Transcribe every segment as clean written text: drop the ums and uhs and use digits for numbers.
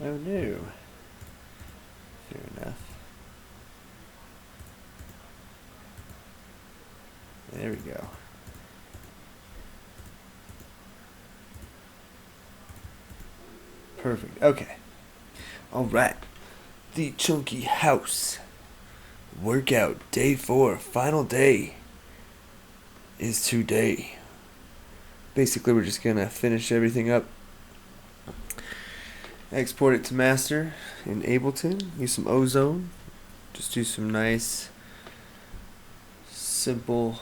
Oh no. Fair enough. There we go. Perfect. Okay. Alright. The Chunky House workout day 4, final day, is today. Basically, we're just gonna finish everything up, export it to master in Ableton, use some ozone, just do some nice, simple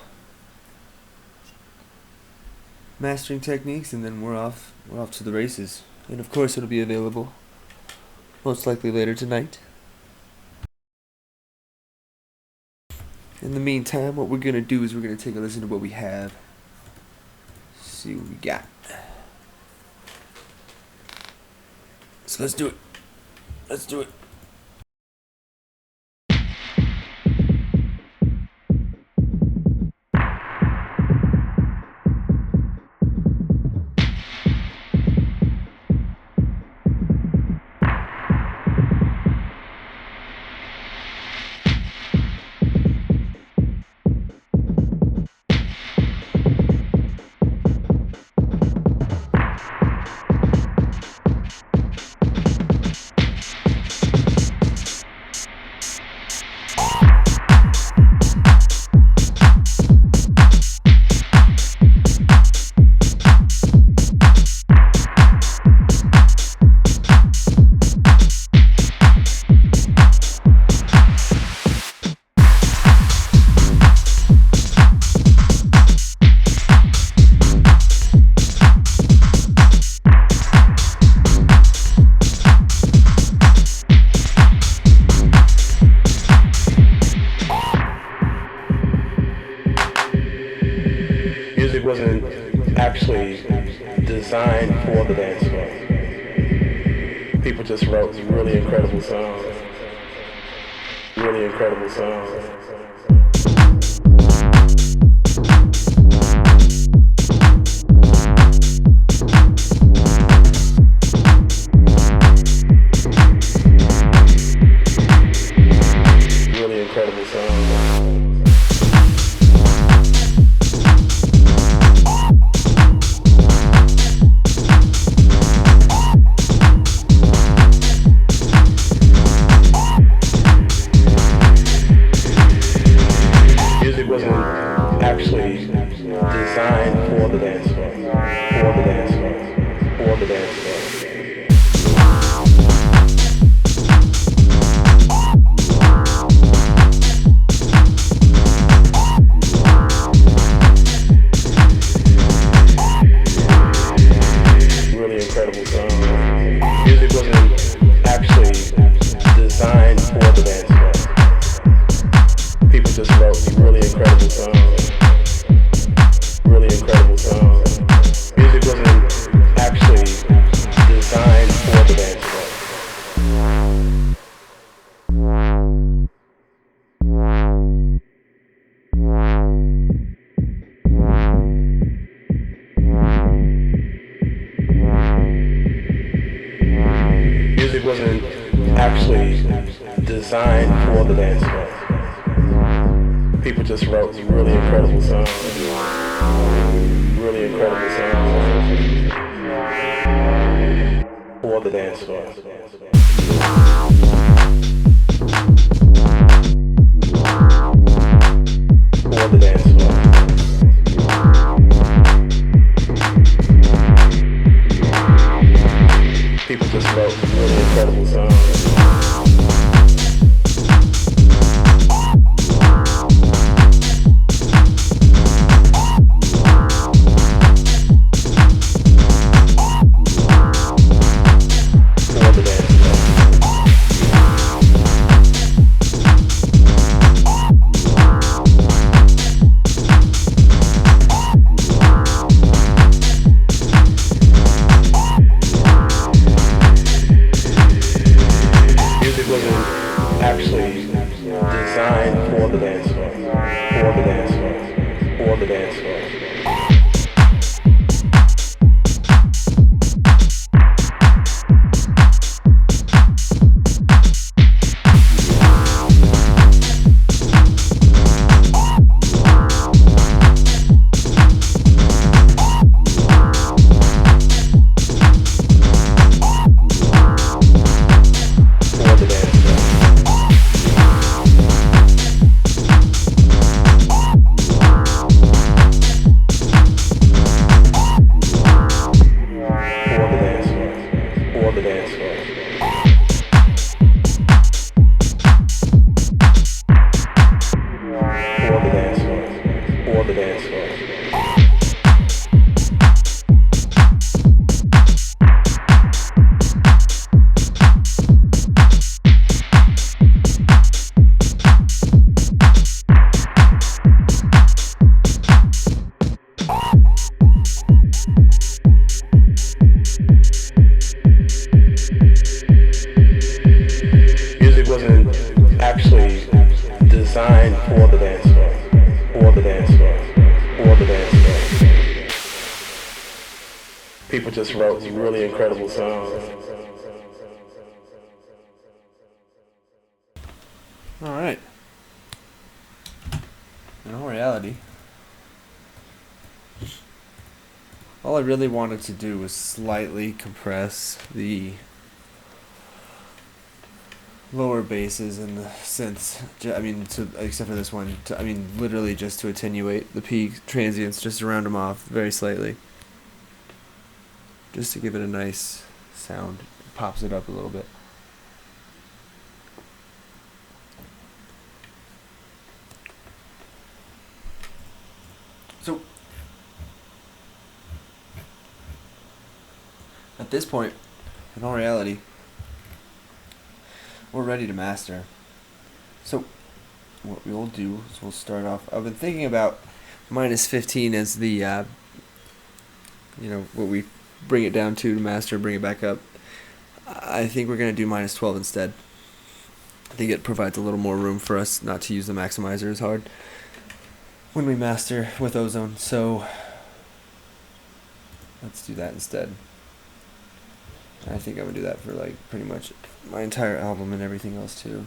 mastering techniques, and then we're off to the races. And of course, it'll be available most likely later tonight. In the meantime, what we're gonna do is we're gonna take a listen to what we have. See what we got. So let's do it. Let's do it. Music wasn't actually designed for the dance floor. People just wrote really incredible songs. Really incredible songs. Really incredible songs. Music wasn't actually designed for the dance floor. For the dance floor. For the dance floor. Really incredible song. Music wasn't actually designed for the dance floor. People just wrote really incredible songs. Really incredible songs. Music wasn't actually designed for the dance floor. Music wasn't actually designed for the dance floor. People just wrote really incredible songs. Really incredible songs. For the dance floor. For the dance floor. People just wrote really incredible songs. For the dance floor. People just wrote really incredible songs. Alright. In all reality, all I really wanted to do was slightly compress the lower basses and the synths. Except for this one. Literally just to attenuate the peak transients, just to round them off very slightly. Just to give it a nice sound. It pops it up a little bit. So, at this point, in all reality, we're ready to master. So, what we'll do is we'll start off. I've been thinking about -15 as the, what we bring it down to master, bring it back up. I think we're going to do -12 instead. I think it provides a little more room for us not to use the maximizer as hard when we master with ozone. So, let's do that instead. I think I'm going to do that for pretty much my entire album and everything else too.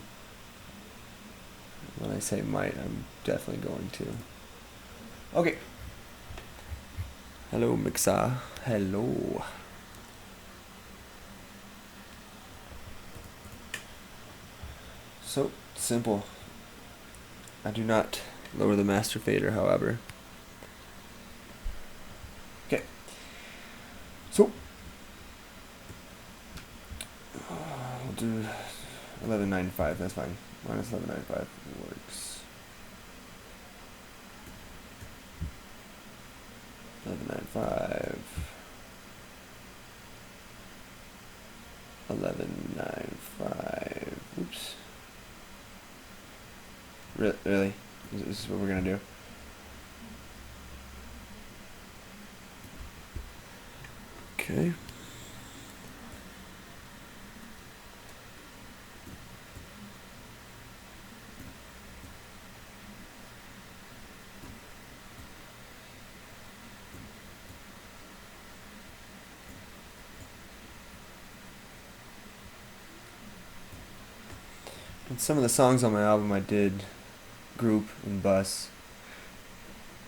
When I say might, I'm definitely going to. Okay. Hello, Mixer. Hello. So, simple. I do not lower the master fader, however. Okay. So, we'll do 1195, that's fine. -1195 works. 1195. 1195. Oops. Really? This is what we're gonna do? Okay. And some of the songs on my album I did group and bus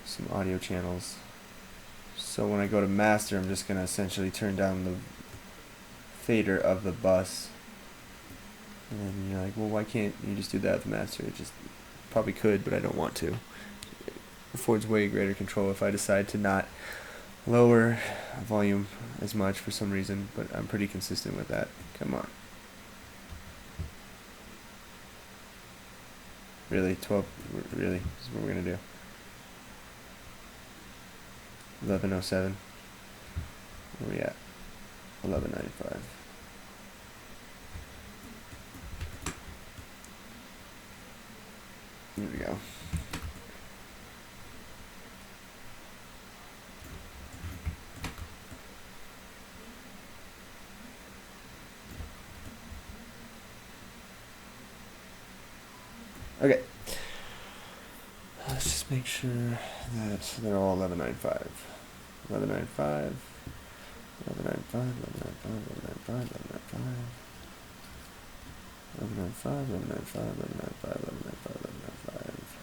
some audio channels. So when I go to master, I'm just going to essentially turn down the fader of the bus. And then you're like, well, why can't you just do that with the master? It just probably could, but I don't want to. It affords way greater control if I decide to not lower volume as much for some reason, but I'm pretty consistent with that. Come on. Really? 12? Really? This is what we're going to do. 1107. Where are we at? 1195. Here we go. Okay. Let's just make sure that they're all 1195. 1195. 1195. 1195. 1195. 1195. 1195. 1195. 1195. 1195.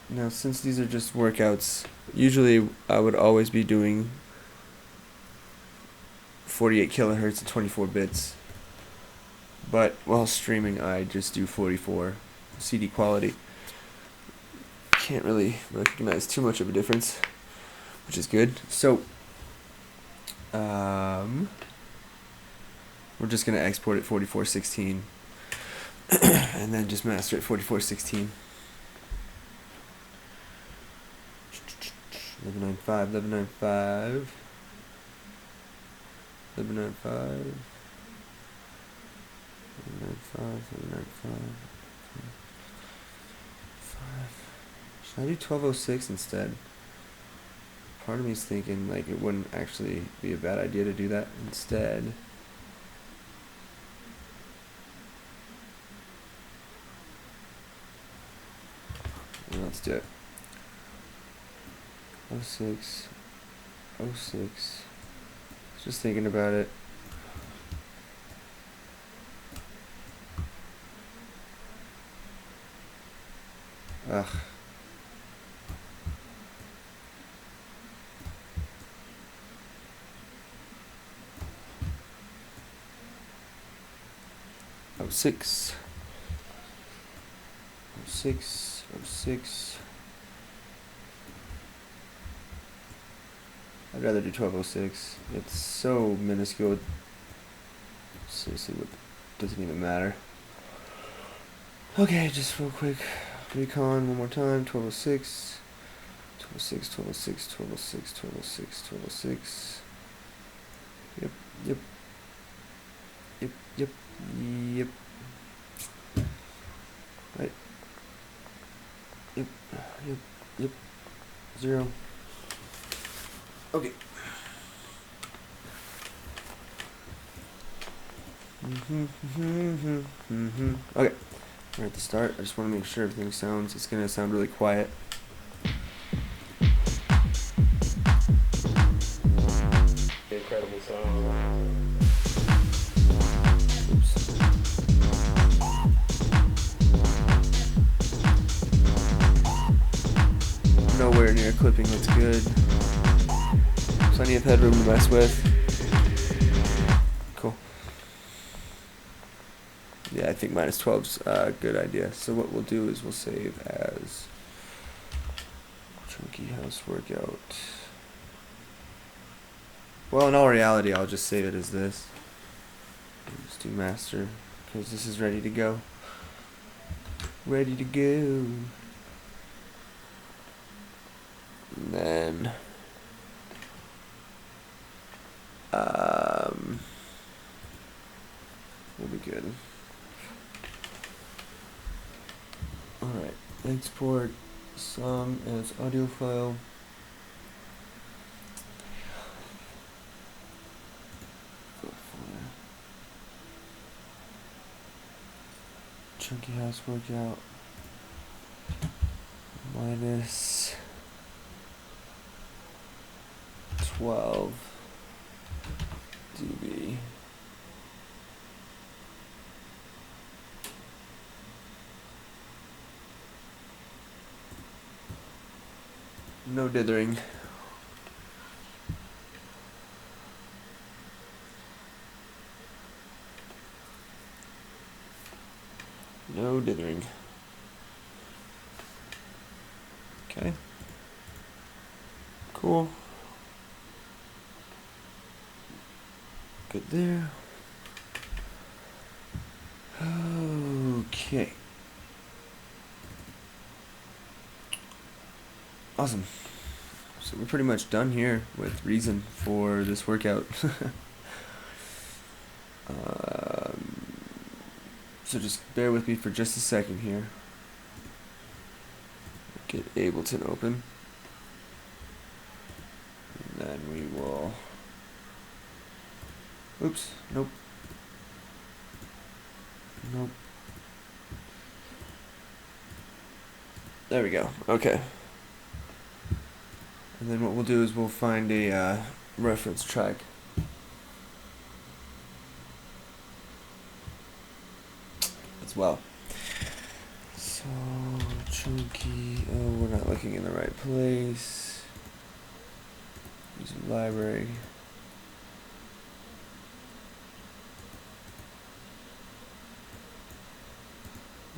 Now, since these are just workouts, usually I would always be doing 48 kilohertz and 24 bits. But while streaming, I just do 44 CD quality. Can't really recognize too much of a difference, which is good. So, we're just gonna export it 4416, and then just master it 4416. 1195, 1195, 1195. 5. Should I do 1206 instead? Part of me is thinking like it wouldn't actually be a bad idea to do that instead. Let's do it. 06. 06. Just thinking about it. Ugh. Oh, 06. 06. 06. I'd rather do 1206. It's so minuscule. Seriously, what doesn't even matter. Okay, just real quick. Recon one more time. 1206. 1206, 1206, 1206, 1206, 1206. Yep, yep. Yep, yep, yep. Right. Yep, yep, yep. 0. Okay. Okay. We're at the start. I just want to make sure everything sounds. It's gonna sound really quiet. Incredible song. Oops. Nowhere near clipping. That's good. Plenty of headroom to mess with. Cool. Yeah, I think minus 12's a good idea. So what we'll do is we'll save as Chunky House Workout. Well, in all reality, I'll just save it as this. Just do master, because this is ready to go. Ready to go. And then we'll be good. Alright, export song as audio file. Chunky House Workout minus 12 dB. No dithering. No dithering. Okay. Cool. Good there. Okay. Awesome. So we're pretty much done here with reason for this workout. So just bear with me for just a second here. Get Ableton open. And then we will... Oops, nope. Nope. There we go, okay. And then what we'll do is we'll find a reference track. As well. So, chunky, oh, we're not looking in the right place. Use a library.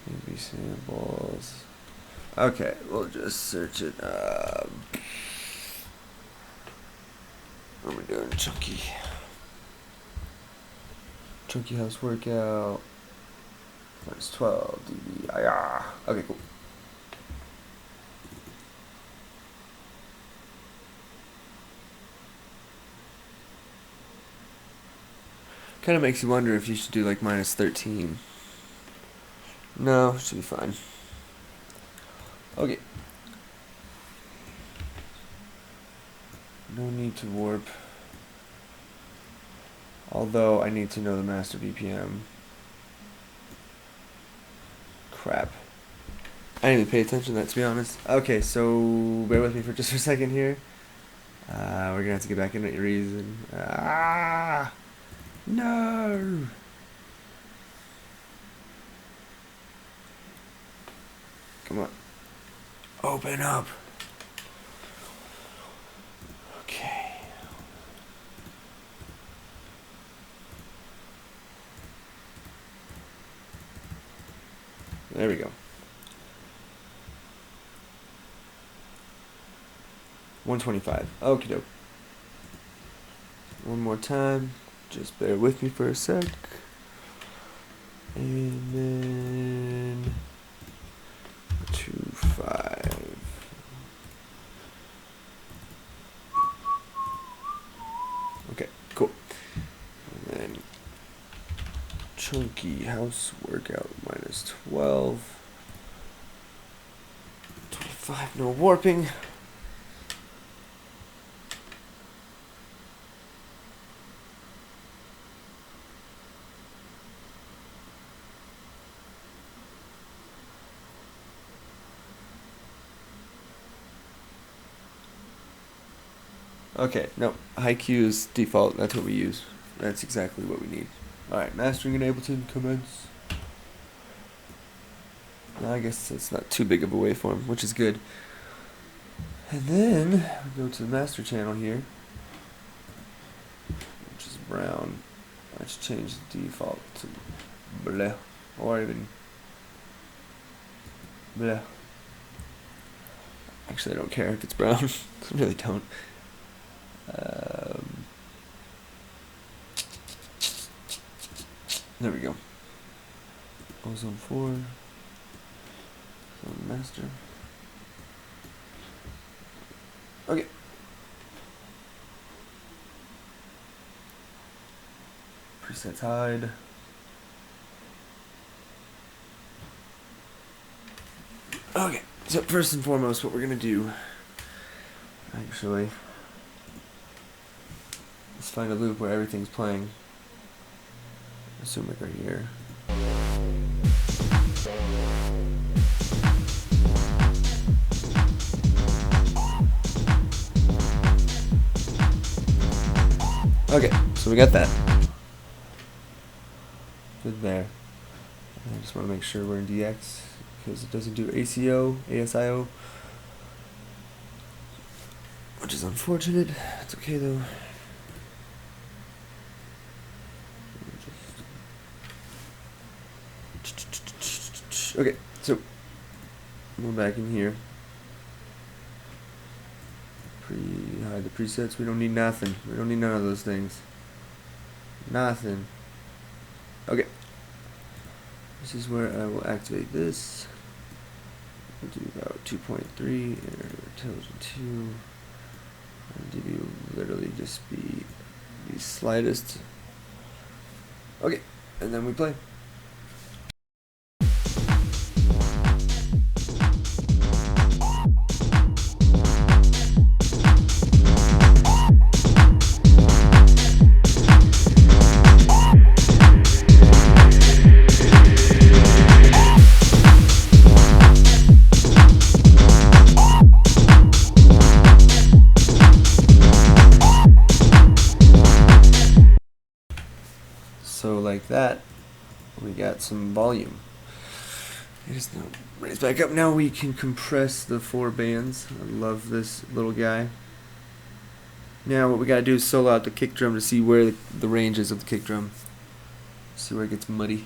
Maybe samples. Okay, we'll just search it up. What are we doing? Chunky. Chunky House Workout. Minus 12 dB. Okay, cool. Kind of makes you wonder if you should do like minus 13. No, should be fine. Okay. No need to warp. Although I need to know the master BPM. Crap. I didn't even pay attention to that, to be honest. Okay, so bear with me for just a second here. We're gonna have to get back into reason. No. Come on. Open up. Okay. There we go. 125. Okie doke. One more time. Just bear with me for a sec. And then 25. Okay, cool. And then chunky house workout minus 12. 25, no warping. Okay, no, high Q is default, that's what we use. That's exactly what we need. Alright, mastering and Ableton commence. Now I guess it's not too big of a waveform, which is good. And then, we go to the master channel here, which is brown. Let's change the default to bleh, or even bleh. Actually, I don't care if it's brown. I really don't. There we go. Ozone 4. Zone master. Okay. Presets hide. Okay, so first and foremost, what we're gonna do, actually, is find a loop where everything's playing. Assume like right here. Okay, so we got that. Good there. I just want to make sure we're in DX because it doesn't do ASIO, which is unfortunate. It's okay though. Okay, so we're back in here. Hide the presets. We don't need nothing. We don't need none of those things. Nothing. Okay. This is where I will activate this. We'll do about 2.3 intelligent 2. And give you literally just be the slightest. Okay, and then we play. So like that, we got some volume. Just now raise back up. Now we can compress the 4 bands. I love this little guy. Now what we gotta do is solo out the kick drum to see where the range is of the kick drum. See where it gets muddy.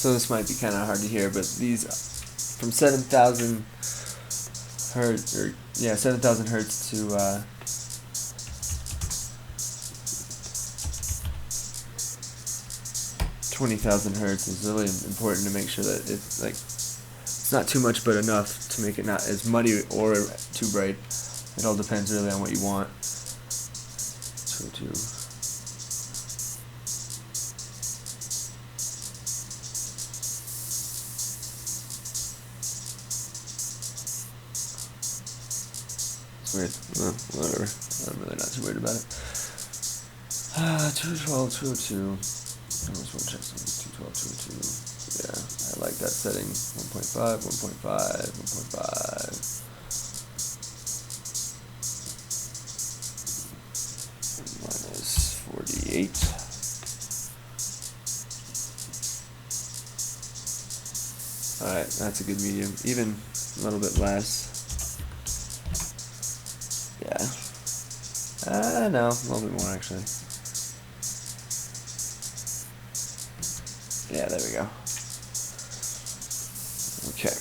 So this might be kind of hard to hear, but these from 7,000 hertz, or 7,000 hertz to 20,000 hertz is really important to make sure that it's not too much but enough to make it not as muddy or too bright. It all depends really on what you want. 202. Weird. Well, whatever. I'm really not too worried about it. 212, 202. I always want to check something. 212, 202. Yeah, I like that setting. 1.5, 1.5, 1.5. Minus 48. Alright, that's a good medium. Even a little bit less. Yeah. No, a little bit more actually. Yeah, there we go. Okay.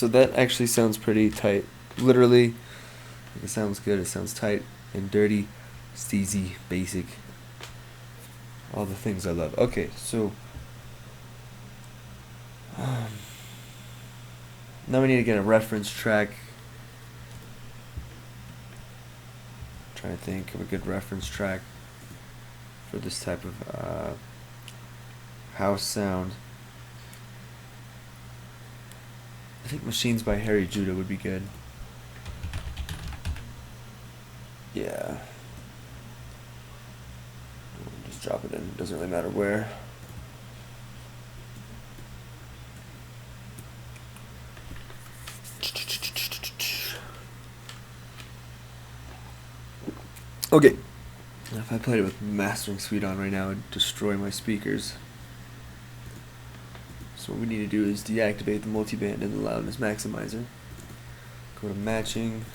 So that actually sounds pretty tight. Literally, it sounds good. It sounds tight and dirty, steezy, basic. All the things I love. Okay, so now we need to get a reference track. I'm trying to think of a good reference track for this type of house sound. I think Machines by Harry Judah would be good. Yeah. Just drop it in. Doesn't really matter where. Okay. If I played it with Mastering Suite on right now, it would destroy my speakers. So what we need to do is deactivate the multiband and the loudness maximizer. Go to matching.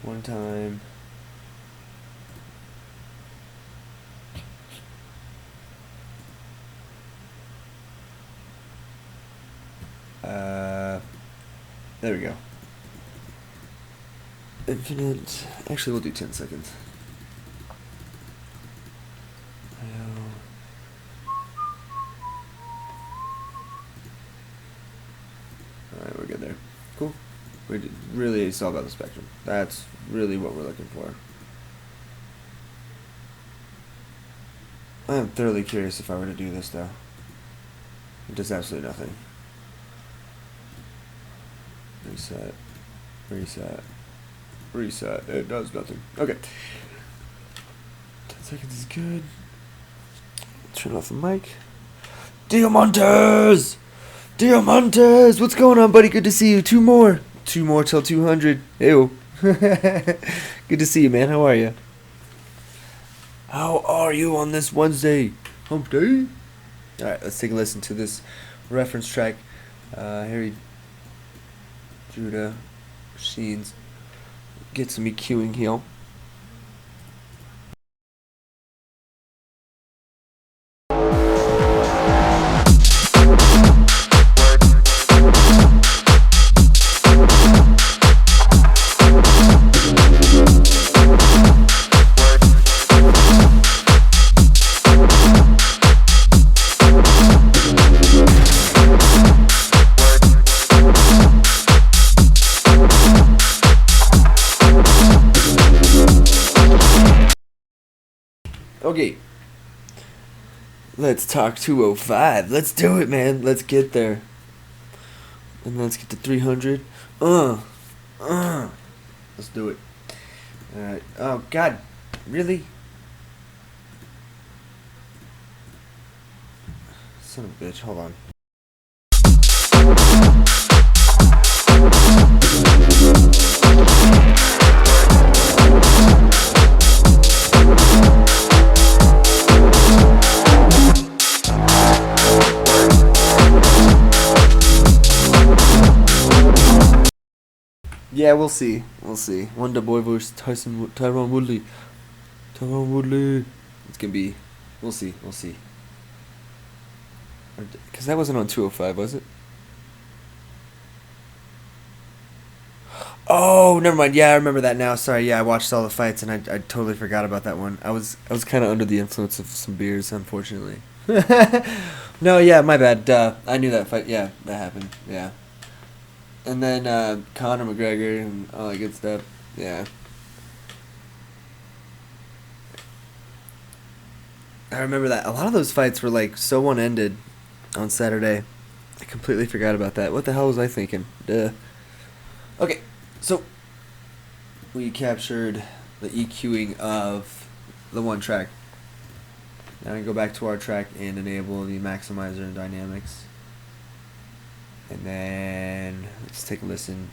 One time. There we go. Infinite. Actually, we'll do 10 seconds. Alright, we're good there. Cool. Really, it's all about the spectrum. That's really what we're looking for. I am thoroughly curious if I were to do this, though. It does absolutely nothing. Reset. Reset. Reset. It does nothing. Okay. 10 seconds is good. Turn off the mic. Diamantes! Diamantes! What's going on, buddy? Good to see you. Two more till 200. Ew. Good to see you, man. How are you? How are you on this Wednesday? Hump day? Alright, let's take a listen to this reference track. Harry Judah Machines. Get some EQing here. Okay, let's talk 205. Let's do it, man. Let's get there. And let's get to 300. Let's do it. Alright. Oh, God. Really? Son of a bitch. Hold on. Yeah, we'll see. We'll see. Wonder Boy versus Tyron Woodley. Tyron Woodley. It's gonna be. We'll see. We'll see. Because that wasn't on 205, was it? Oh, never mind. Yeah, I remember that now. Sorry. Yeah, I watched all the fights and I totally forgot about that one. I was kind of under the influence of some beers, unfortunately. No, yeah, my bad. I knew that fight. Yeah, that happened. Yeah. And then Conor McGregor and all that good stuff. Yeah. I remember that. A lot of those fights were like so one-ended on Saturday. I completely forgot about that. What the hell was I thinking? Duh. Okay, so we captured the EQing of the one track. Now I go back to our track and enable the maximizer and dynamics. And then let's take a listen.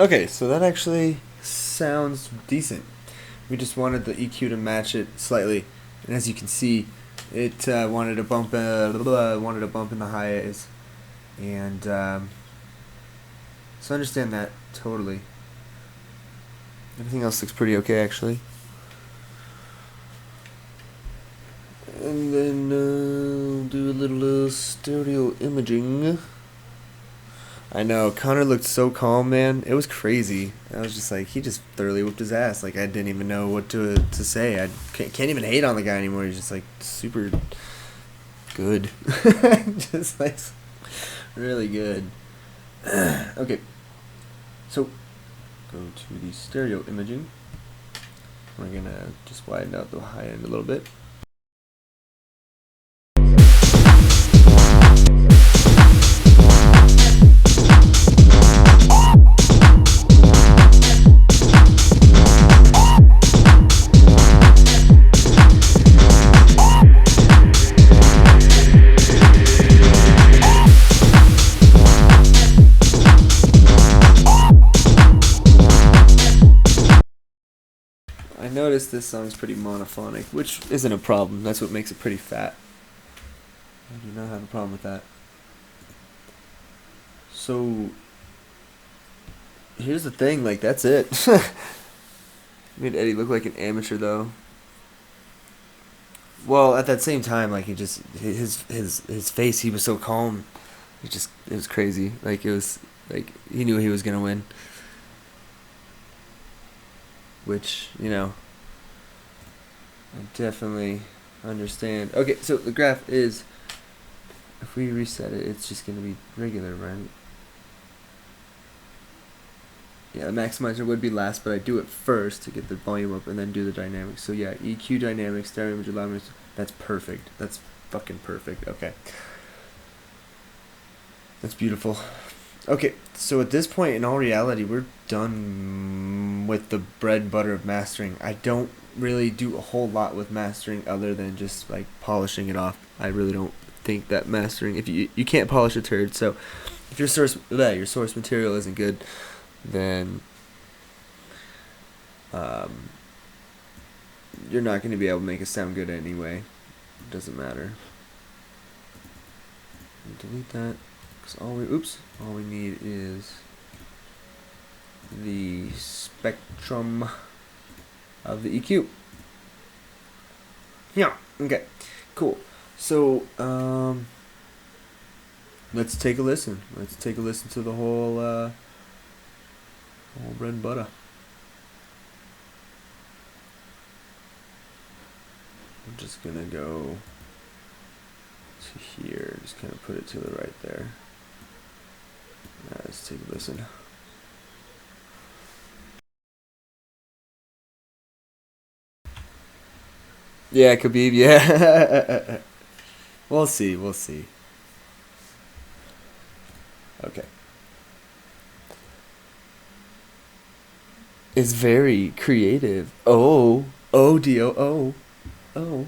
Okay, so that actually sounds decent. We just wanted the EQ to match it slightly, and as you can see, it wanted a bump in the highs, and so I understand that totally. Everything else looks pretty okay, actually. And then do a little stereo imaging. I know, Connor looked so calm, man. It was crazy. I was just like, he just thoroughly whooped his ass. Like, I didn't even know what to say. I can't even hate on the guy anymore. He's just like super good. Just like really good. Okay, so go to the stereo imaging. We're gonna just widen out the high end a little bit. I noticed this song's pretty monophonic, which isn't a problem. That's what makes it pretty fat. I do not have a problem with that. So, here's the thing, like, that's it. Made Eddie look like an amateur, though. Well, at that same time, like, his face, he was so calm. It was crazy. Like, it was, like, he knew he was gonna win. Which, I definitely understand. Okay, so the graph is, if we reset it, it's just gonna be regular, right? Yeah, the maximizer would be last, but I do it first to get the volume up and then do the dynamics. So yeah, EQ dynamics, stereo image alignment, that's perfect. That's fucking perfect. Okay. That's beautiful. Okay, so at this point, in all reality, we're done with the bread and butter of mastering. I don't really do a whole lot with mastering other than just like polishing it off. I really don't think that mastering, if you can't polish a turd, so if your source material isn't good, then you're not going to be able to make it sound good anyway. It doesn't matter. Delete that, because all we need is the spectrum of the EQ. Yeah, okay, cool. So let's take a listen. Let's take a listen to the whole bread and butter. I'm just gonna go to here, just kind of put it to the right there. Let's take a listen. Yeah, Khabib, yeah. We'll see. Okay. It's very creative. O-D-O-O. Oh.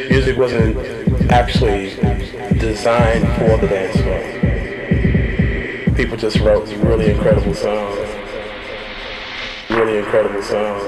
Music wasn't actually designed for the dance floor. People just wrote really incredible songs. Really incredible songs.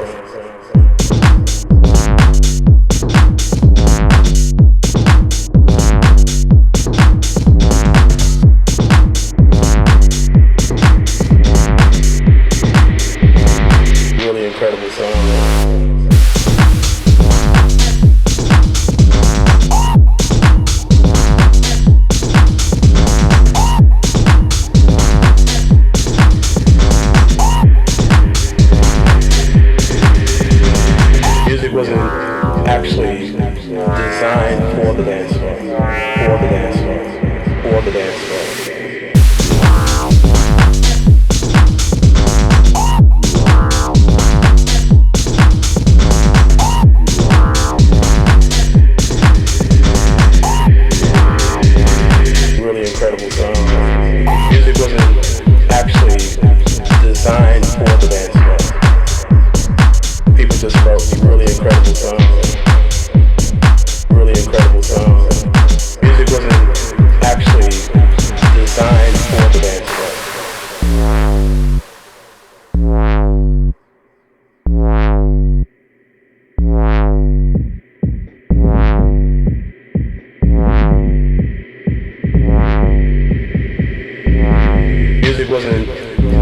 music wasn't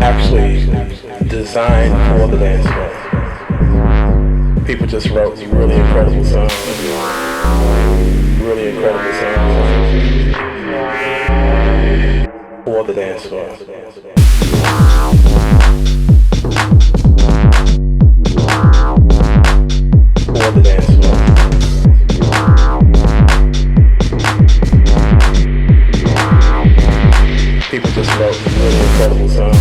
actually designed for the dance floor. People just wrote really incredible songs. Really incredible songs for the dance floor. For the dance floor. People just wrote really incredible songs.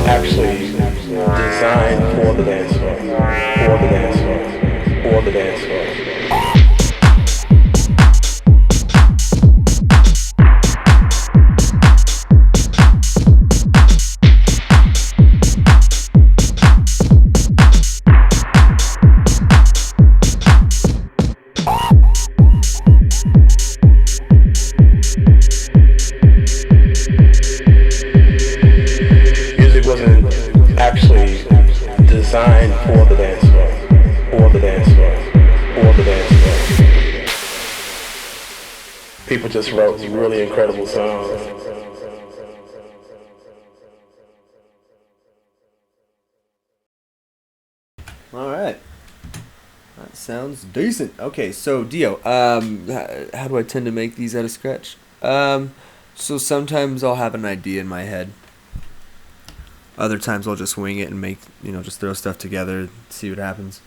Actually designed for the dance floor, for the dance floor, for the dance floor. Wasn't actually designed for the dance floor, for the dance floor, for the dance floor. People just wrote really incredible songs. All right. That sounds decent. Okay, so Dio, how do I tend to make these out of scratch? So sometimes I'll have an idea in my head. Other times I'll just wing it and make, just throw stuff together, see what happens.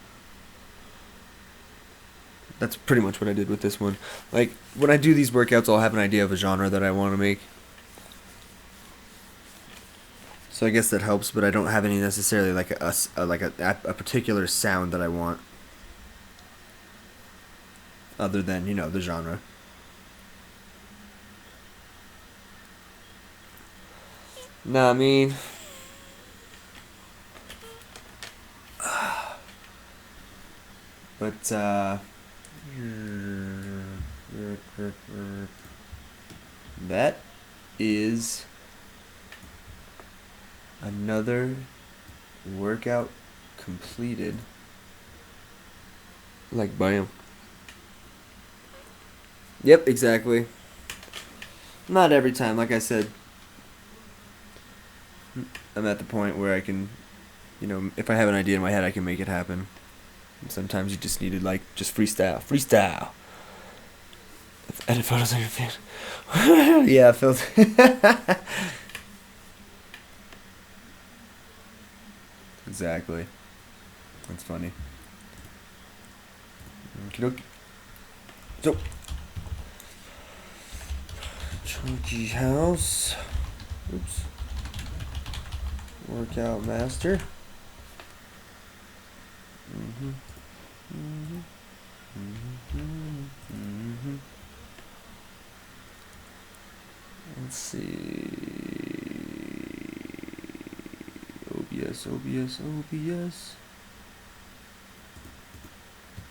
That's pretty much what I did with this one. Like, when I do these workouts, I'll have an idea of a genre that I want to make. So I guess that helps, but I don't have any necessarily like a particular sound that I want. Other than, the genre. Nah, I mean... But, that is another workout completed. Like, bam. Yep, exactly. Not every time, like I said. I'm at the point where I can, if I have an idea in my head, I can make it happen. Sometimes you just need to just freestyle. Edit photos on your phone. Yeah, filter. Exactly. That's funny. Okey-doke. So, Chunky House. Oops. Workout Master. Let's see. OBS.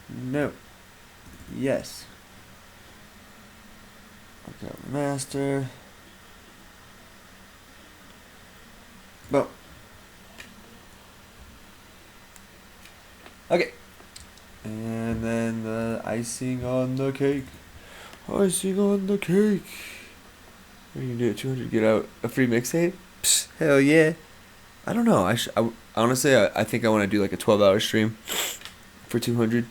No. Yes. Workout Master. Boom. Okay. And then the icing on the cake. Icing on the cake. What are you gonna do? 200 get out a free mixtape? Psst, hell yeah. I don't know. Honestly, I think I want to do like a 12-hour stream for 200.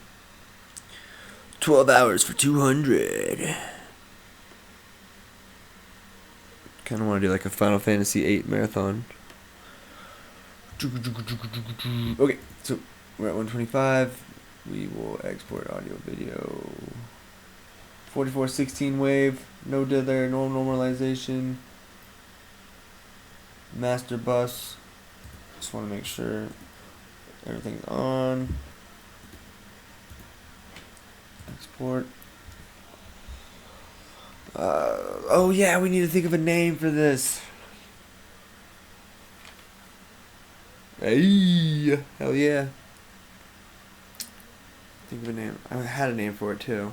12 hours for 200. Kind of want to do like a Final Fantasy VIII marathon. Okay, so we're at 125. We will export audio video. 4416 wave, no dither, no normalization. Master bus. Just want to make sure everything's on. Export. Oh yeah, we need to think of a name for this. Hey, hell yeah. Think of a name. I had a name for it too.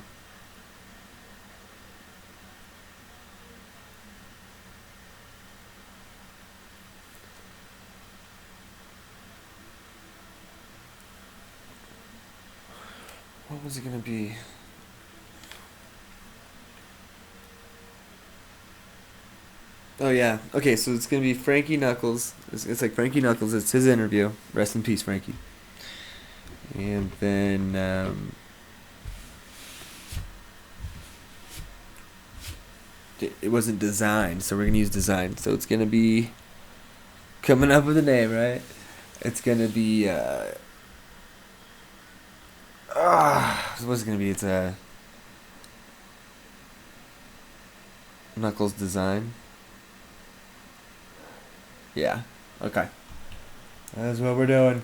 What was it gonna be? Oh yeah. Okay, so it's gonna be Frankie Knuckles. It's like Frankie Knuckles. It's his interview. Rest in peace, Frankie. And then it wasn't designed, so we're gonna use design. So it's gonna be coming up with a name, right? It's gonna be what's it gonna be? It's a Knuckles design. Yeah. Okay. That's what we're doing.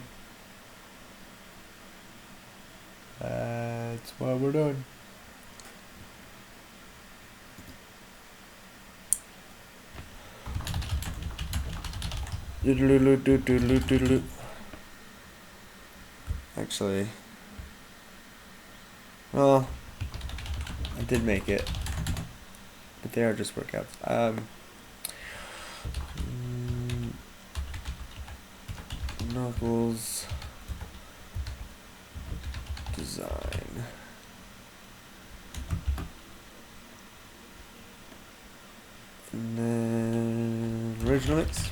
That's what we're doing. Actually, well, I did make it, but they are just workouts. Knuckles design. And then original mix.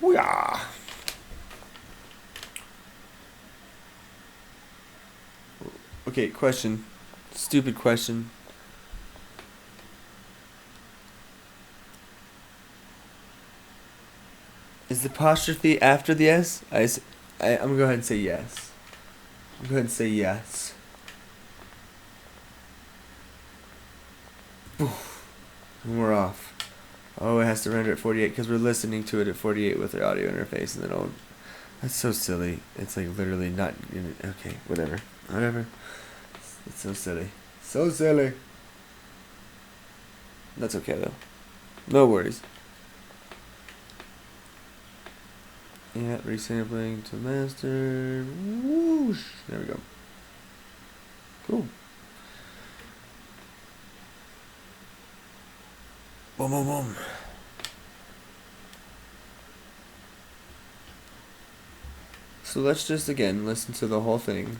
Yeah. Okay, question. Stupid question. Is the apostrophe after the S? I'm gonna go ahead and say yes. I'm gonna go ahead and say yes. And we're off. Oh, it has to render at 48 because we're listening to it at 48 with the audio interface, and then that's so silly. It's like literally not. Okay, whatever. It's so silly. So silly. That's okay though. No worries. Yeah, resampling to master. Whoosh. There we go. Cool. Boom, boom, boom. So let's just again listen to the whole thing.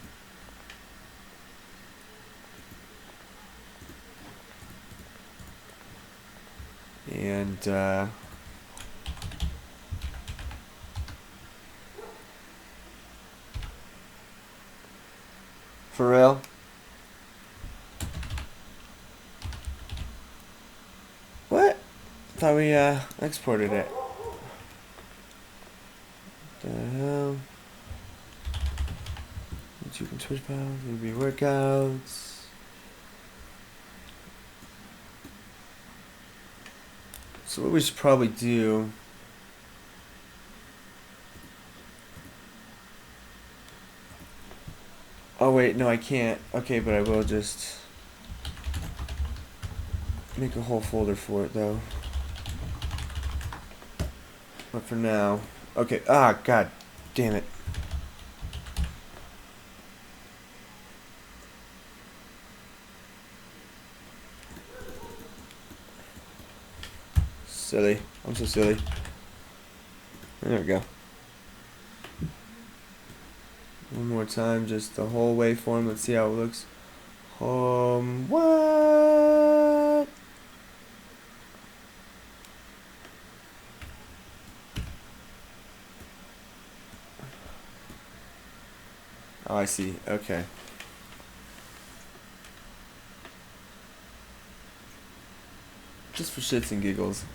And for real? What? Thought we exported it. What the hell? YouTube and Twitch files, ABB Workouts. So what we should probably do. Oh wait, no I can't. Okay, but I will just make a whole folder for it though. But for now, okay. God damn it. Silly. I'm so silly. There we go. One more time, just the whole waveform. Let's see how it looks. What? Oh, I see. Okay. Just for shits and giggles.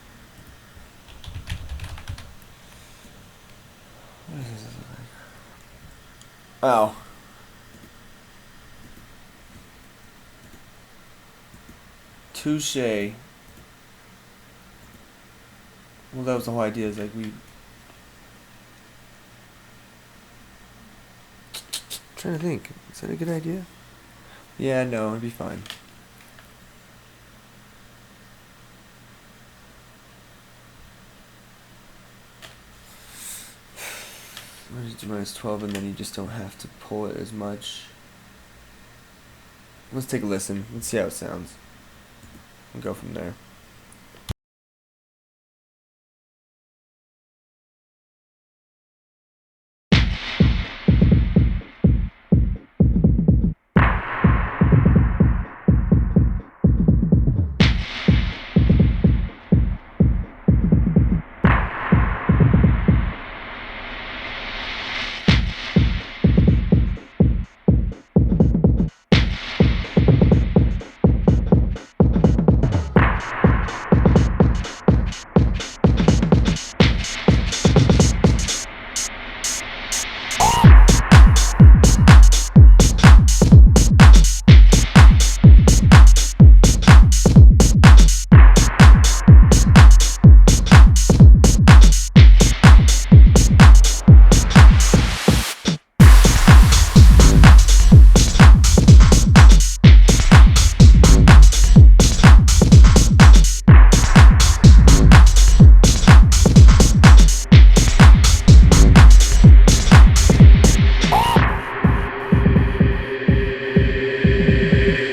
Oh. Touche. Well, that was the whole idea. Is like trying to think. Is that a good idea? Yeah, no, it'd be fine. Let's do minus 12, and then you just don't have to pull it as much. Let's take a listen. Let's see how it sounds. And go from there.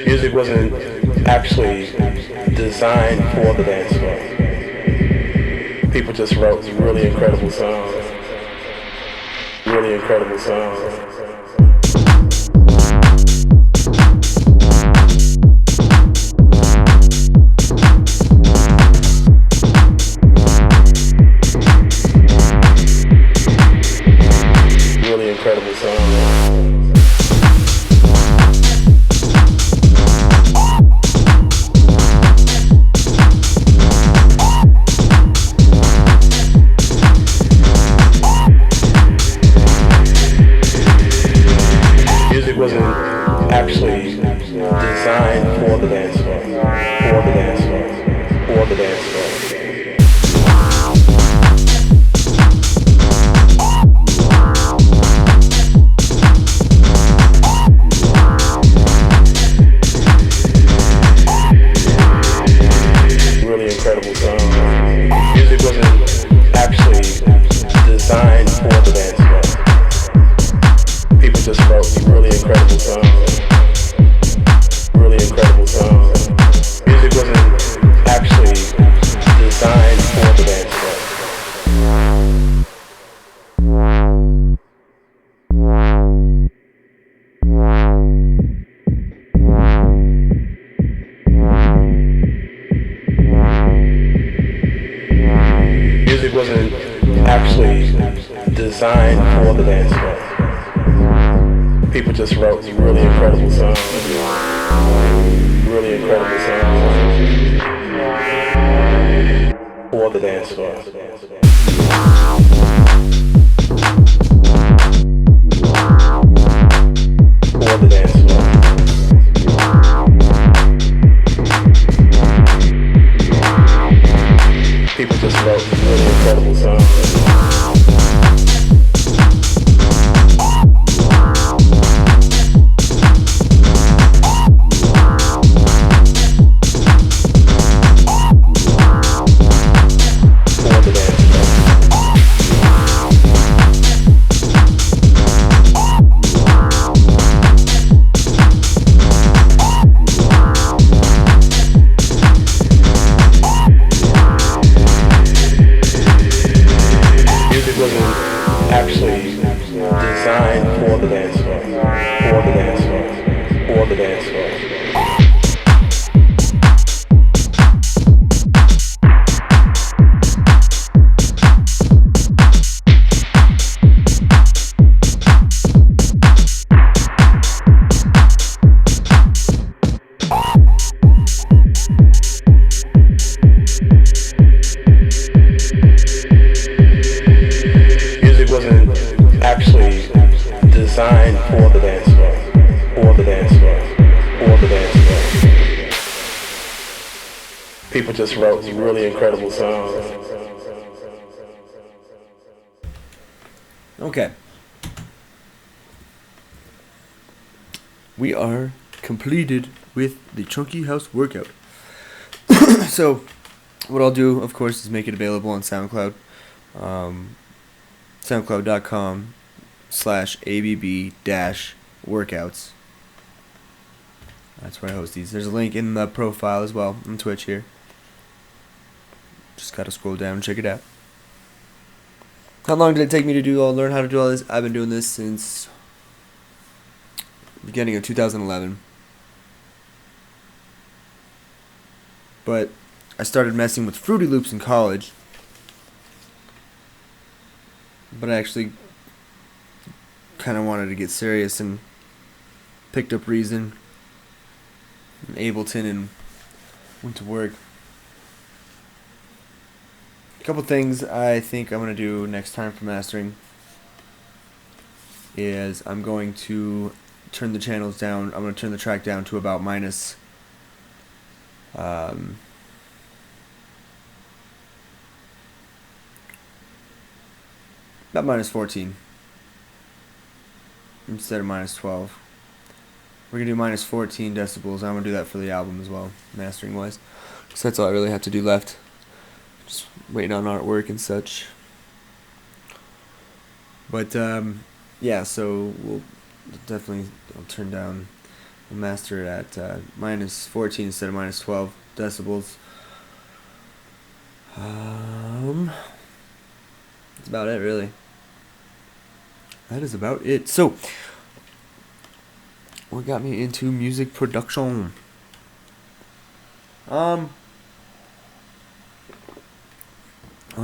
Music wasn't actually designed for the dance floor. People just wrote really incredible songs. Really incredible songs. Really incredible songs. Music wasn't actually designed for the dance floor. For the dance floor. For the dance floor. Really incredible song. Music wasn't actually designed for the dance floor. People just wrote really incredible songs. Really incredible songs. Music wasn't actually designed for the dance floor. Music wasn't actually designed for the dance floor. People just wrote really incredible songs. Really incredible songs. For the dance floor. For the dance floor. People just wrote really incredible songs. Actually designed for the dance floor. For the dance floor. For the dance floor. Actually designed for the dance floor. For the dance floor. For the dance floor. People just wrote really incredible songs. Okay. We are completed with the Chunky House workout. So, what I'll do, of course, is make it available on SoundCloud. SoundCloud.com twitch.tv/ABB-Workouts. That's where I host these. There's a link in the profile as well on Twitch here. Just gotta scroll down and check it out. How long did it take me to learn how to do all this? I've been doing this since beginning of 2011. But I started messing with Fruity Loops in college. But I actually kind of wanted to get serious and picked up Reason and Ableton and went to work. A couple things I think I'm going to do next time for mastering is I'm going to turn the channels down. I'm going to turn the track down to about minus about minus 14 instead of minus 12. We're going to do minus 14 decibels. I'm going to do that for the album as well, mastering wise. So that's all I really have to do left. Just waiting on artwork and such. But yeah, so we'll definitely we'll master it at minus 14 instead of minus 12 decibels. That's about it, really. That is about it. So, what got me into music production? I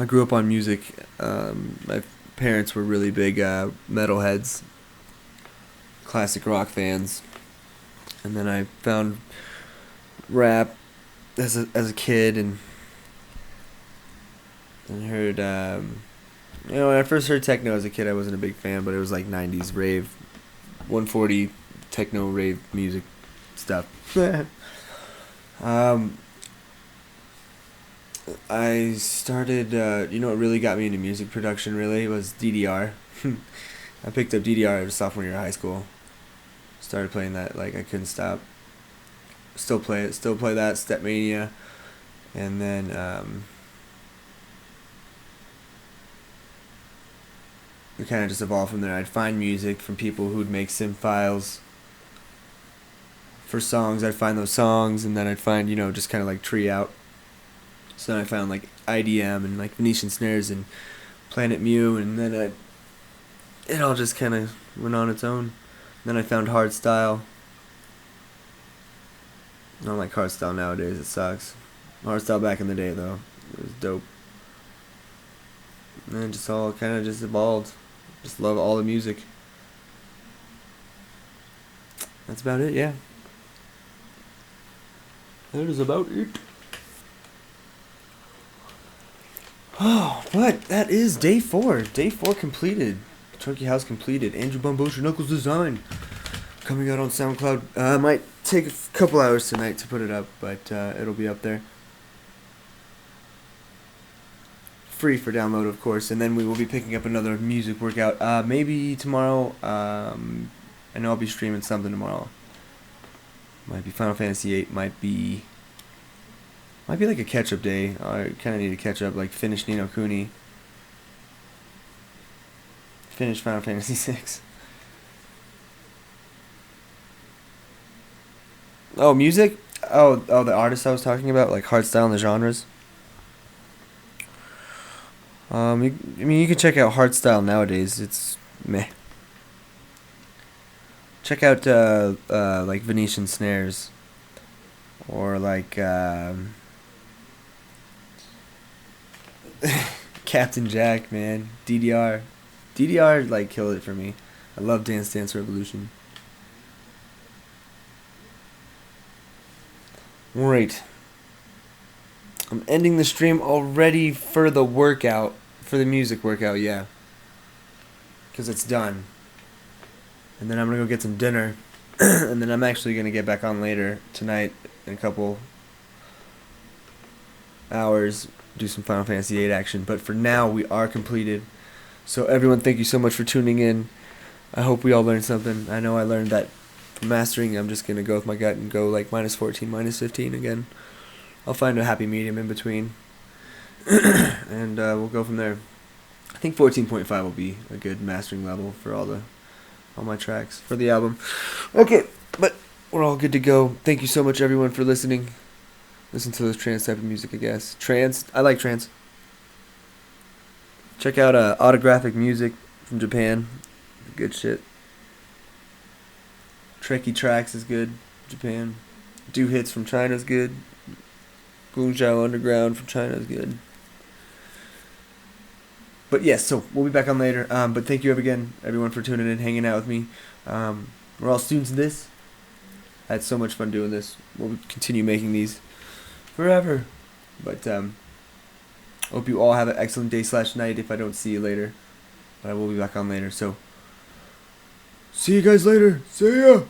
grew up on music. My parents were really big metalheads, classic rock fans, and then I found rap as a kid, and heard when I first heard techno as a kid, I wasn't a big fan, but it was like 90s rave, 140 techno rave music stuff. I started, what really got me into music production really was DDR. I picked up DDR as a sophomore year of high school. Started playing that like I couldn't stop. Still play that, Stepmania, and then we kind of just evolved from there. I'd find music from people who'd make synth files for songs. I'd find those songs, and then I'd find, just kind of like tree out. So then I found like IDM and like Venetian snares and Planet Mew, and then it all just kind of went on its own. Then I found hardstyle. I don't like hardstyle nowadays, it sucks. Hardstyle back in the day though, it was dope. And then it just all kind of just evolved. Just love all the music. That's about it, yeah. That is about it. Oh, but that is day 4. Day 4 completed. Chunky House completed. Andrew Bosher Knuckles design. Coming out on SoundCloud. Might take a couple hours tonight to put it up, but it'll be up there. Free for download, of course. And then we will be picking up another music workout. Maybe tomorrow. I know I'll be streaming something tomorrow. Might be Final Fantasy VIII. Might be like a catch-up day. I kind of need to catch up, like finish Ni no Kuni. Finish Final Fantasy VI. Oh, music? Oh, the artist I was talking about, like hardstyle and the genres. You can check out hardstyle nowadays. It's meh. Check out like Venetian snares, or like Captain Jack, man. DDR like killed it for me. I love Dance Dance Revolution. Alright. I'm ending the stream already for the workout. For the music workout, yeah. Because it's done. And then I'm going to go get some dinner. And then I'm actually going to get back on later tonight in a couple hours. Do some Final Fantasy VIII action. But for now, we are completed. So everyone, thank you so much for tuning in. I hope we all learned something. I know I learned that for mastering, I'm just going to go with my gut and go like minus 14, minus 15 again. I'll find a happy medium in between. And we'll go from there. I think 14.5 will be a good mastering level for all my tracks for the album. Okay, but we're all good to go. Thank you so much, everyone, for listening. Listen to this trance type of music, I guess. Trance. I like trance. Check out Autographic Music from Japan. Good shit. Trekkie Tracks is good. Japan. Do Hits from China is good. Guangzhou Underground from China is good. But yes, so we'll be back on later. But thank you again, everyone, for tuning in, hanging out with me. We're all students of this. I had so much fun doing this. We'll continue making these forever. But hope you all have an excellent day/night if I don't see you later. But I will be back on later. So see you guys later. See ya.